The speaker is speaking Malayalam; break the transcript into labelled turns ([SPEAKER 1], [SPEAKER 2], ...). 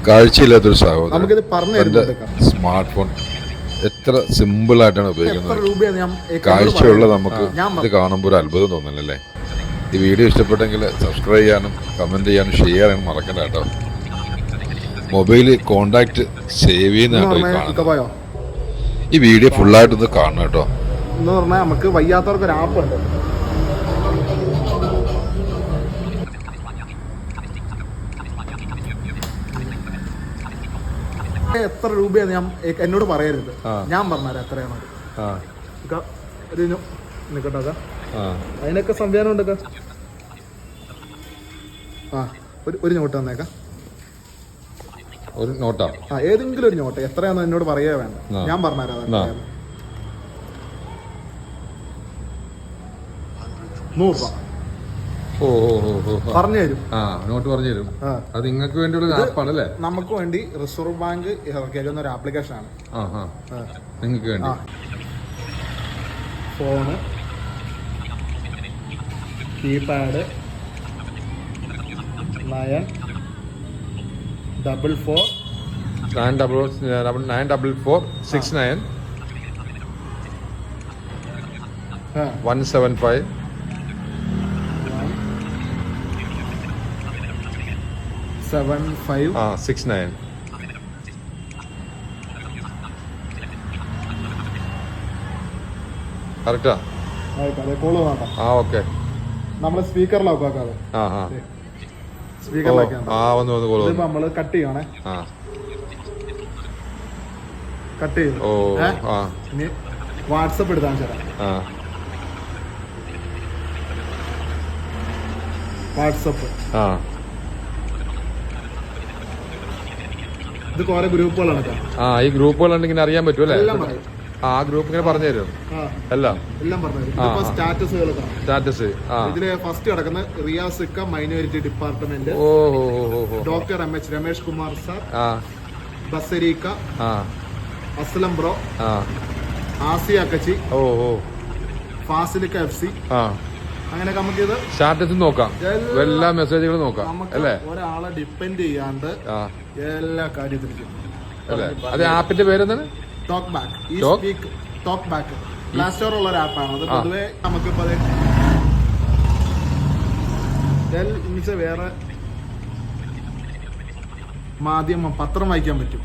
[SPEAKER 1] കാഴ്ചയില്ലാത്തൊരു സഹോദരൻ സ്മാർട്ട് ഫോൺ എത്ര സിമ്പിൾ ആയിട്ടാണ് ഉപയോഗിക്കുന്നത്. കാഴ്ചയുള്ള നമുക്ക് ഇത് കാണുമ്പോൾ ഒരു അത്ഭുതം തോന്നുന്നല്ലേ. ഈ വീഡിയോ ഇഷ്ടപ്പെട്ടെങ്കിൽ സബ്സ്ക്രൈബ് ചെയ്യാനും കമൻറ്റ് ചെയ്യാനും ഷെയർ ചെയ്യാനും മറക്കണ്ട കേട്ടോ. മൊബൈൽ കോണ്ടാക്ട് സേവ് ചെയ്യുന്നതാട്ടോ ഈ വീഡിയോ ഫുള്ളായിട്ടൊന്ന് കാണണം കേട്ടോ.
[SPEAKER 2] എന്ന് പറഞ്ഞാൽ നമുക്ക് വയ്യാത്തവർക്ക് ഒരു ആപ്പ് ഉണ്ട്. എത്ര രൂപയാണ് ഞാൻ എന്നോട് പറയരുത്, ഞാൻ പറഞ്ഞുതരാം എത്രയാണ്. ഒരു നിക്കട്ടെ, അതിനൊക്കെ സംവിധാനം ഉണ്ടൊക്കെ. ഒരു നോട്ട് തന്നേക്കാം.
[SPEAKER 1] ഒരു നോട്ടാ?
[SPEAKER 2] ഏതെങ്കിലും ഒരു നോട്ട്. എത്രയാണെന്ന് എന്നോട് പറയാ വേണ്ട, ഞാൻ പറഞ്ഞുതരാം. 100 രൂപ പറഞ്ഞു തരും.
[SPEAKER 1] നോട്ട് പറഞ്ഞു തരും. അത് നിങ്ങൾക്ക് വേണ്ടിയുള്ള ആപ്പാണല്ലേ?
[SPEAKER 2] നമുക്ക് വേണ്ടി റിസർവ് ബാങ്ക് ഇറക്കിയേക്കുന്ന ഒരു ആപ്ലിക്കേഷൻ ആണ്.
[SPEAKER 1] നിങ്ങൾക്ക് വേണ്ടി
[SPEAKER 2] ഫോണ്, കീപാഡ്
[SPEAKER 1] 94469 175 69. കറക്റ്റാ? ഓക്കെ.
[SPEAKER 2] നമ്മള് സ്പീക്കറിലാക്കാതെ നമ്മള് കട്ട് ചെയ്യണേ. കട്ട് ചെയ്തു. ഇനി വാട്സപ്പ് എടുത്താൽ ചേരാം. വാട്സപ്പ് ഇത് കുറെ ഗ്രൂപ്പുകളാണ്.
[SPEAKER 1] ഈ ഗ്രൂപ്പുകളുണ്ടെങ്കിൽ അറിയാൻ പറ്റും അല്ലേ? ആ ഗ്രൂപ്പ് ഇങ്ങനെ പറഞ്ഞു തരും. എല്ലാം
[SPEAKER 2] പറഞ്ഞു.
[SPEAKER 1] സ്റ്റാറ്റസ്
[SPEAKER 2] ഇതില് ഫസ്റ്റ് കിടക്കുന്ന റിയാസിക്ക minority department, doctor MH Ramesh Kumar sir, ബസരീക്ക, അസ്ലം ബ്രോ, ആസിയ കച്ചി, ഫാസിലിക്ക FC. അങ്ങനെയൊക്കെ നമുക്ക് ഇത്
[SPEAKER 1] സ്റ്റാറ്റസ് നോക്കാം, എല്ലാ മെസ്സേജുകളും നോക്കാം അല്ലേ?
[SPEAKER 2] ഒരാളെ ഡിപ്പെൻഡ് ചെയ്യാണ്ട് എല്ലാ കാര്യത്തിലും.
[SPEAKER 1] അത് ആപ്പിന്റെ പേരെന്താണ്?
[SPEAKER 2] Talk back. പ്ലേ സ്റ്റോർ ഉള്ള ഒരു ആപ്പാണ് അത്. പൊതുവെ നമുക്കിപ്പോ വേറെ മാധ്യമം പത്രം വായിക്കാൻ പറ്റും.